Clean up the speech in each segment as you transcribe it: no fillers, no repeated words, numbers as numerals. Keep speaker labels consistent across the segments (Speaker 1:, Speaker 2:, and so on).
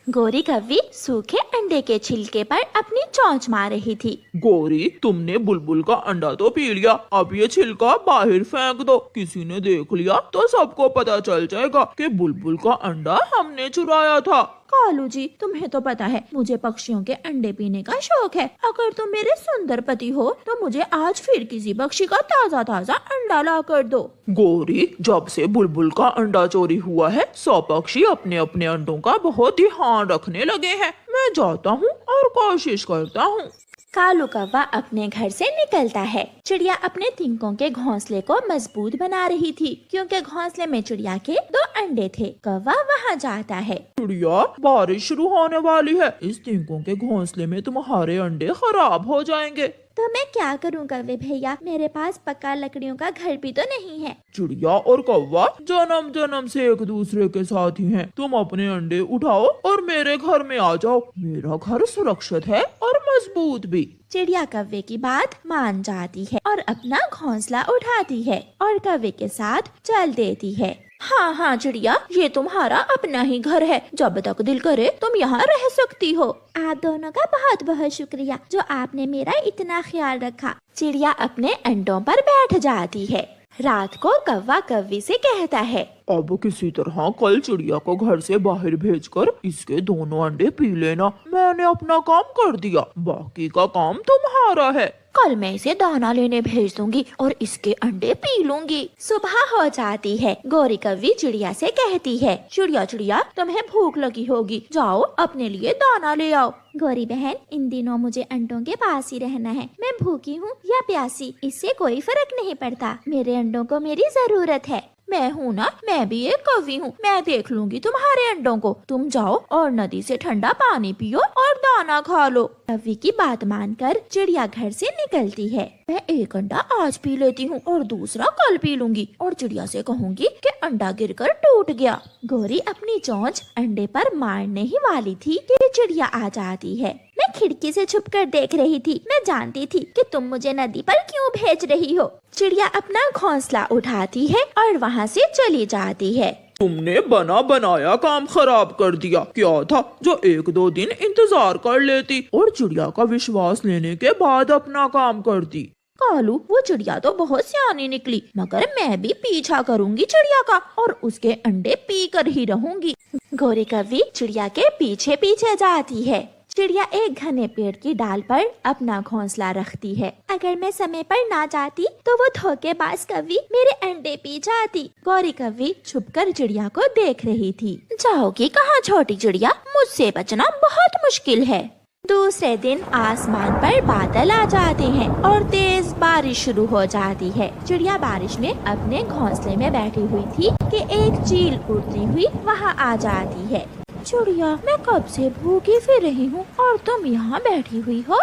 Speaker 1: गोरी कव्वी सूखे अंडे के छिलके पर अपनी चोंच मार रही थी।
Speaker 2: गौरी, तुमने बुलबुल का अंडा तो पी लिया, अब ये छिलका बाहर फेंक दो। किसी ने देख लिया तो सबको पता चल जाएगा कि बुलबुल का अंडा हमने चुराया था।
Speaker 1: कालू जी, तुम्हें तो पता है मुझे पक्षियों के अंडे पीने का शौक है। अगर तुम मेरे सुंदर पति हो तो मुझे आज फिर किसी पक्षी का ताज़ा ताज़ा अंडा ला कर दो।
Speaker 2: गौरी, जब से बुलबुल का अंडा चोरी हुआ है, सब पक्षी अपने अपने अंडों का बहुत ध्यान रखने लगे हैं। मैं जाता हूँ और कोशिश करता हूँ।
Speaker 1: कालू कौवा अपने घर से निकलता है। चिड़िया अपने तिनकों के घोंसले को मजबूत बना रही थी, क्योंकि घोंसले में चिड़िया के 2 अंडे थे। कौवा वहाँ जाता है।
Speaker 2: चिड़िया, बारिश शुरू होने वाली है, इस तिनकों के घोंसले में तुम्हारे अंडे खराब हो जाएंगे।
Speaker 1: तो मैं क्या करूँ कौवे भैया, मेरे पास पक्का लकड़ियों का घर भी तो नहीं है।
Speaker 2: चिड़िया और कौवा जन्म जन्म से एक दूसरे के साथी हैं। तुम अपने अंडे उठाओ और मेरे घर में आ जाओ। मेरा घर सुरक्षित है और मजबूत भी।
Speaker 1: चिड़िया कौवे की बात मान जाती है और अपना घोंसला उठाती है और कौवे के साथ चल देती है। हाँ हाँ चिड़िया, ये तुम्हारा अपना ही घर है। जब तक दिल करे तुम यहाँ रह सकती हो। आप दोनों का बहुत बहुत शुक्रिया जो आपने मेरा इतना ख्याल रखा। चिड़िया अपने अंडों पर बैठ जाती है। रात को कौवा कौवी से कहता है,
Speaker 2: अब किसी तरह कल चिड़िया को घर से बाहर भेजकर इसके दोनों अंडे पी लेना। मैंने अपना काम कर दिया, बाकी का काम तुम्हारा है।
Speaker 1: कल मैं इसे दाना लेने भेज दूंगी और इसके अंडे पी लूंगी। सुबह हो जाती है। गोरी कौवी चिड़िया से कहती है, चिड़िया चिड़िया, तुम्हें भूख लगी होगी, जाओ अपने लिए दाना ले आओ। गोरी बहन, इन दिनों मुझे अंडों के पास ही रहना है। मैं भूखी हूँ या प्यासी, इससे कोई फर्क नहीं पड़ता। मेरे अंडों को मेरी जरूरत है। मैं हूँ ना, मैं भी एक कौवी हूँ, मैं देख लूंगी तुम्हारे अंडों को। तुम जाओ और नदी से ठंडा पानी पियो और दाना खा लो। कौवी की बात मानकर चिड़िया घर से निकलती है। मैं एक अंडा आज पी लेती हूँ और दूसरा कल पी लूंगी और चिड़िया से कहूँगी कि अंडा गिरकर टूट गया। गोरी अपनी चोंच अंडे पर मारने ही वाली थी कि चिड़िया आ जाती है। मैं खिड़की से छुपकर देख रही थी। मैं जानती थी कि तुम मुझे नदी पर क्यों भेज रही हो। चिड़िया अपना घोंसला उठाती है और वहाँ से चली जाती है।
Speaker 2: तुमने बना बनाया काम खराब कर दिया। क्या था जो 1-2 दिन इंतजार कर लेती और चिड़िया का विश्वास लेने के बाद अपना काम करती।
Speaker 1: कालू, वो चिड़िया तो बहुत सियानी निकली, मगर मैं भी पीछा करूंगी चिड़िया का और उसके अंडे पी कर ही रहूंगी। गोरी कौवी चिड़िया के पीछे पीछे जाती है। चिड़िया एक घने पेड़ की डाल पर अपना घोंसला रखती है। अगर मैं समय पर ना जाती तो वो धोखेबाज कौवी मेरे अंडे पी जाती। गोरी कौवी छुपकर चिड़िया को देख रही थी। जाओगी कहाँ छोटी चिड़िया, मुझसे बचना बहुत मुश्किल है। दूसरे दिन आसमान पर बादल आ जाते हैं और तेज बारिश शुरू हो जाती है। चिड़िया बारिश में अपने घोंसले में बैठी हुई थी कि एक चील उड़ती हुई वहाँ आ जाती है। चिड़िया, मैं कब से भूखी फिर रही हूँ और तुम यहाँ बैठी हुई हो।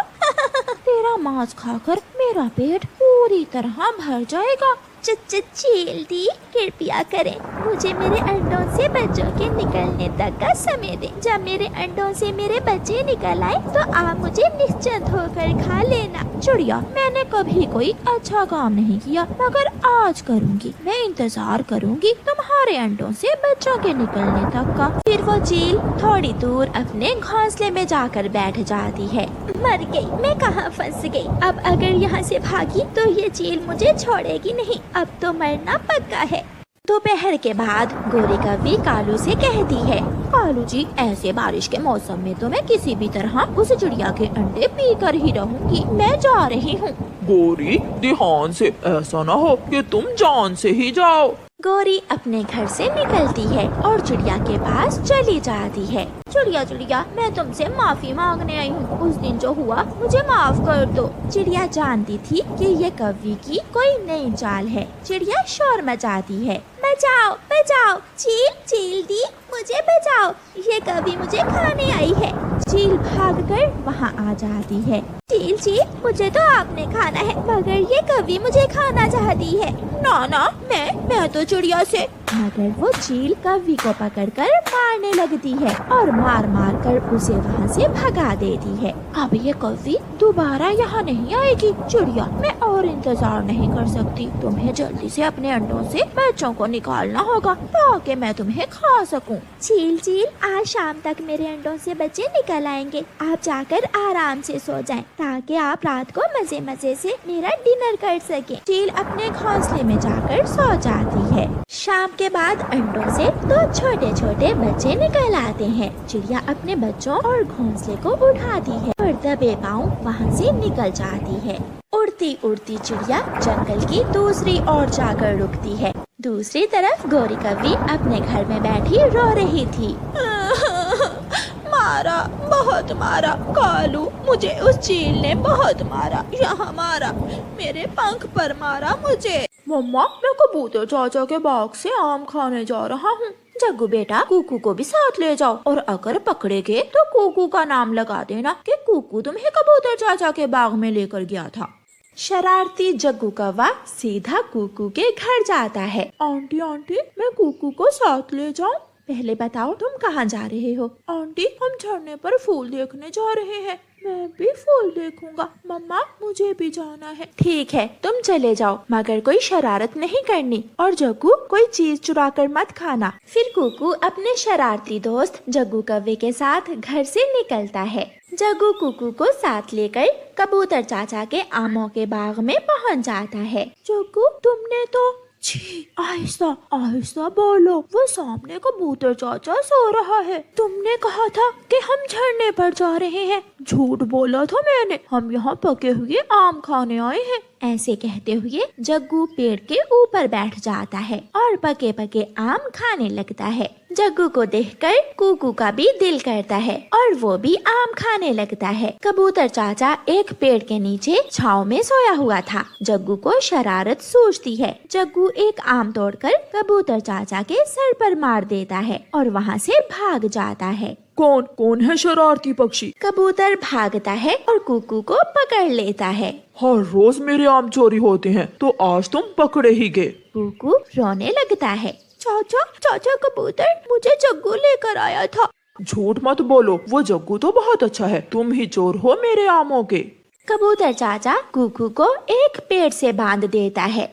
Speaker 1: तेरा मांस खाकर मेरा पेट पूरी तरह भर जाएगा। चील दी, कृपया करें, मुझे मेरे अंडों से बच्चों के निकलने तक का समय दें। जब मेरे अंडों से मेरे बच्चे निकल आए तो आप मुझे निश्चिंत होकर खा लेना। चिड़िया, मैंने कभी कोई अच्छा काम नहीं किया, मगर आज करूँगी। मैं इंतजार करूँगी तुम्हारे अंडों से बच्चों के निकलने तक का। फिर वो चील थोड़ी दूर अपने घोंसले में जाकर बैठ जाती है। मर गई, मैं कहाँ फंस गई। अब अगर यहाँ से भागी तो ये चील मुझे छोड़ेगी नहीं। अब तो मरना पक्का है। दोपहर के बाद गोरी कौवी कालू से कहती है, कालू जी, ऐसे बारिश के मौसम में तो मैं किसी भी तरह उस चिड़िया के अंडे पी कर ही रहूंगी। मैं जा रही हूँ।
Speaker 2: गोरी, ध्यान से, ऐसा ना हो कि तुम जान से ही जाओ।
Speaker 1: गोरी अपने घर से निकलती है और चिड़िया के पास चली जाती है। चिड़िया चिड़िया, मैं तुमसे माफी मांगने आई हूँ। उस दिन जो हुआ मुझे माफ कर दो। चिड़िया जानती थी कि ये कौवी की कोई नई चाल है। चिड़िया शोर मचाती है, बचाओ बचाओ, चील दी, मुझे बचाओ, ये कौवी मुझे खाने आई है। चील भागकर वहाँ आ जाती है। चील, मुझे तो आपने खाना है, मगर ये कौवी मुझे खाना चाहती है। ना ना, मैं तो चिड़िया से मगर वो चील कव्वी को पकड़कर मारने लगती है और मार मार कर उसे वहाँ से भगा देती है। अब ये कव्वी दोबारा यहाँ नहीं आएगी। चिड़िया, मैं और इंतजार नहीं कर सकती। तुम्हें जल्दी से अपने अंडों से बच्चों को निकालना होगा ताकि मैं तुम्हें खा सकूं।
Speaker 3: चील चील, आज शाम तक मेरे अंडों से बच्चे निकल आएंगे। आप जाकर आराम से सो जाएं ताकि आप रात को मजे मजे से मेरा डिनर कर सकें।
Speaker 1: चील अपने घोंसले में जाकर सो जाती है।
Speaker 3: शाम के बाद अंडों से 2 छोटे छोटे बच्चे निकल आते हैं।
Speaker 1: चिड़िया अपने बच्चों और घोंसले को उठाती है और दबे पाँव वहाँ से निकल जाती है। उड़ती उड़ती चिड़िया जंगल की दूसरी ओर जाकर रुकती है। दूसरी तरफ गौरी कव्वी अपने घर में बैठी रो रही थी। मारा, बहुत मारा कालू, मुझे उस चील ने बहुत मारा, यहाँ मारा, मेरे पंख पर मारा मुझे। मम्मा, मैं कबूतर चाचा के बाग से आम खाने जा रहा हूँ। जग्गू बेटा, कुकू को भी साथ ले जाओ और अगर पकड़े गए तो कुकू का नाम लगा देना कि कुकू तुम्हें कबूतर चाचा के बाग में लेकर गया था। शरारती जग्गू कौवा सीधा कुकू के घर जाता है। आंटी आंटी, मैं कुकू को साथ ले जाऊं? पहले बताओ तुम कहाँ जा रहे हो? आंटी, हम झरने पर फूल देखने जा रहे हैं। मैं भी फूल देखूंगा। मम्मा, मुझे भी जाना है। ठीक है, तुम चले जाओ, मगर कोई शरारत नहीं करनी और जग्गू, कोई चीज चुरा कर मत खाना। फिर कुकू अपने शरारती दोस्त जग्गू कौवे के साथ घर से निकलता है। जग्गू कुकू को साथ लेकर कबूतर चाचा के आमों के बाग में पहुंच जाता है। जग्गू, तुमने तो छी, आहिस्ता आहिस्ता बोलो, वो सामने कबूतर चाचा सो रहा है। तुमने कहा था कि हम झरने पर जा रहे हैं। झूठ बोला था मैंने, हम यहाँ पके हुए आम खाने आए हैं। ऐसे कहते हुए जग्गू पेड़ के ऊपर बैठ जाता है और पके पके आम खाने लगता है। जग्गू को देखकर कुकू का भी दिल करता है और वो भी आम खाने लगता है। कबूतर चाचा एक पेड़ के नीचे छांव में सोया हुआ था। जग्गू को शरारत सूझती है। जग्गू एक आम तोड़कर कबूतर चाचा के सर पर मार देता है और वहाँ से भाग जाता है।
Speaker 2: कौन कौन है शरारती पक्षी?
Speaker 1: कबूतर भागता है और कुकू को पकड़ लेता है।
Speaker 2: हर रोज मेरे आम चोरी होते हैं, तो आज तुम पकड़े ही गए।
Speaker 1: कुकू रोने लगता है। चाचा चाचा, कबूतर मुझे जग्गू लेकर आया था।
Speaker 2: झूठ मत बोलो, वो जग्गू तो बहुत अच्छा है, तुम ही चोर हो मेरे आमों के।
Speaker 1: कबूतर चाचा कुकू को एक पेड़ से बांध देता है।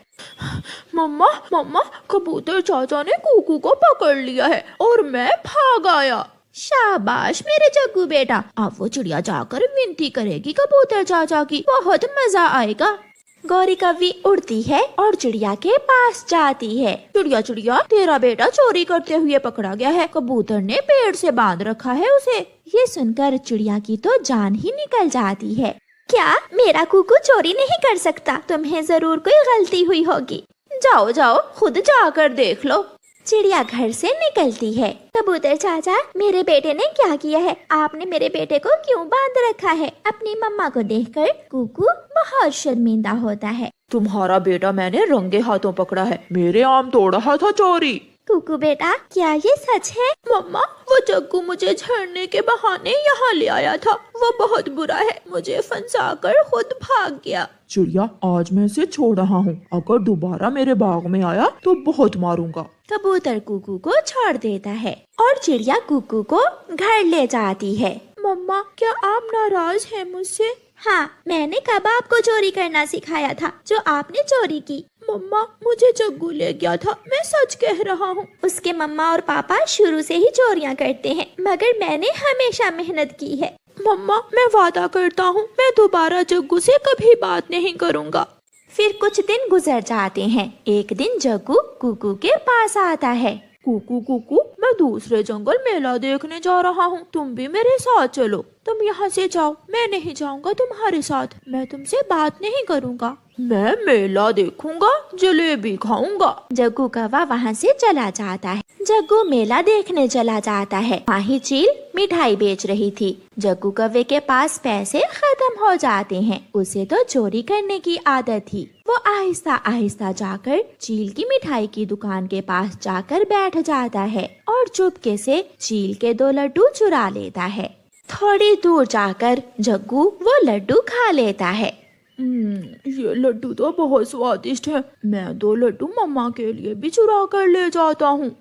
Speaker 2: मम्मा मम्मा, कबूतर चाचा ने कुकू को पकड़ लिया है और मैं भाग आया।
Speaker 1: शाबाश मेरे जग्गू बेटा, अब वो चिड़िया जाकर विनती करेगी कबूतर चाचा की, बहुत मजा आएगा। गौरी कव्वी उड़ती है और चिड़िया के पास जाती है। चिड़िया चिड़िया, तेरा बेटा चोरी करते हुए पकड़ा गया है, कबूतर ने पेड़ से बांध रखा है उसे। ये सुनकर चिड़िया की तो जान ही निकल जाती है।
Speaker 3: क्या मेरा कुकू चोरी नहीं कर सकता? तुम्हें जरूर कोई गलती हुई होगी।
Speaker 1: जाओ जाओ, खुद जाकर देख लो।
Speaker 3: चिड़िया घर से निकलती है। कबूतर चाचा, मेरे बेटे ने क्या किया है? आपने मेरे बेटे को क्यों बांध रखा है? अपनी मम्मा को देखकर कुकू बहुत शर्मिंदा होता है।
Speaker 2: तुम्हारा बेटा मैंने रंगे हाथों पकड़ा है, मेरे आम तोड़ रहा था चोरी।
Speaker 3: कुकू बेटा, क्या ये सच है?
Speaker 1: मम्मा, वो जग्गू मुझे झरने के बहाने यहाँ ले आया था। वो बहुत बुरा है, मुझे फंसाकर खुद भाग गया।
Speaker 2: चिड़िया, आज मैं इसे छोड़ रहा हूँ, अगर दोबारा मेरे बाग में आया तो बहुत मारूंगा।
Speaker 1: कबूतर कुकू को छोड़ देता है और चिड़िया कुकू को घर ले जाती है। मम्मा, क्या आप नाराज हैं मुझसे?
Speaker 3: हाँ, मैंने कब आपको चोरी करना सिखाया था जो आपने चोरी की?
Speaker 1: मम्मा, मुझे जग्गू ले गया था, मैं सच कह रहा हूँ।
Speaker 3: उसके मम्मा और पापा शुरू से ही चोरियाँ करते हैं, मगर मैंने हमेशा मेहनत की है।
Speaker 1: मम्मा, मैं वादा करता हूँ मैं दोबारा जग्गू से कभी बात नहीं करूँगा। फिर कुछ दिन गुजर जाते हैं। एक दिन जग्गू कुकू के पास आता है। कुकू कुकू, मैं दूसरे जंगल मेला देखने जा रहा हूँ, तुम भी मेरे साथ चलो। तुम यहाँ से जाओ, मैं नहीं जाऊँगा तुम्हारे साथ, मैं तुमसे बात नहीं करूँगा। मैं मेला देखूंगा, जलेबी खाऊंगा। जग्गू कौवा वहाँ से चला जाता है। जग्गू मेला देखने चला जाता है। वहीं चील मिठाई बेच रही थी। जग्गू कौवे के पास पैसे खत्म हो जाते हैं, उसे तो चोरी करने की आदत थी। वो आहिस्ता आहिस्ता जाकर चील की मिठाई की दुकान के पास जाकर बैठ जाता है और चुपके से चील के 2 लड्डू चुरा लेता है। थोड़ी दूर जाकर जग्गू वो लड्डू खा लेता है। ये लड्डू तो बहुत स्वादिष्ट है। मैं 2 लड्डू मम्मा के लिए भी चुरा कर ले जाता हूँ।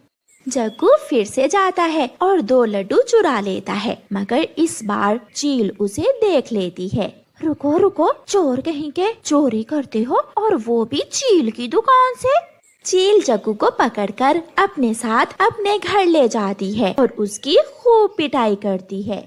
Speaker 1: जग्गू फिर से जाता है और 2 लड्डू चुरा लेता है, मगर इस बार चील उसे देख लेती है। रुको रुको, चोर कहीं के, चोरी करते हो और वो भी चील की दुकान से। चील जग्गू को पकड़कर अपने साथ अपने घर ले जाती है और उसकी खूब पिटाई करती है।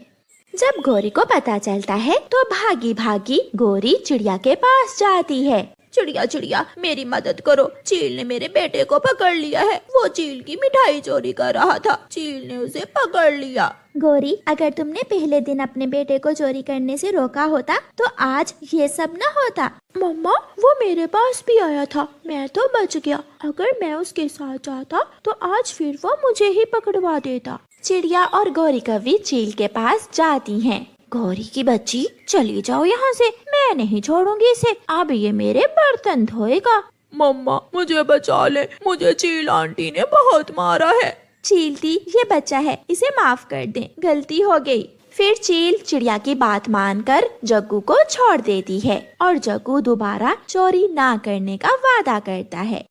Speaker 1: जब गोरी को पता चलता है तो भागी भागी गोरी चिड़िया के पास जाती है। चिड़िया चिड़िया, मेरी मदद करो, चील ने मेरे बेटे को पकड़ लिया है। वो चील की मिठाई चोरी कर रहा था, चील ने उसे पकड़ लिया।
Speaker 3: गोरी, अगर तुमने पहले दिन अपने बेटे को चोरी करने से रोका होता तो आज ये सब न होता।
Speaker 1: मम्मा, वो मेरे पास भी आया था, मैं तो बच गया। अगर मैं उसके साथ जाता तो आज फिर वो मुझे ही पकड़वा देता।
Speaker 3: चिड़िया और गौरी कौवी चील के पास जाती हैं।
Speaker 1: गौरी की बच्ची, चली जाओ यहाँ से, मैं नहीं छोड़ूंगी इसे। अब ये मेरे बर्तन धोएगा।
Speaker 2: मम्मा, मुझे बचा ले, मुझे चील आंटी ने बहुत मारा है।
Speaker 3: चील दी, ये बच्चा है, इसे माफ कर दें, गलती हो गई।
Speaker 1: फिर चील चिड़िया की बात मानकर जग्गू को छोड़ देती है और जग्गू दोबारा चोरी ना करने का वादा करता है।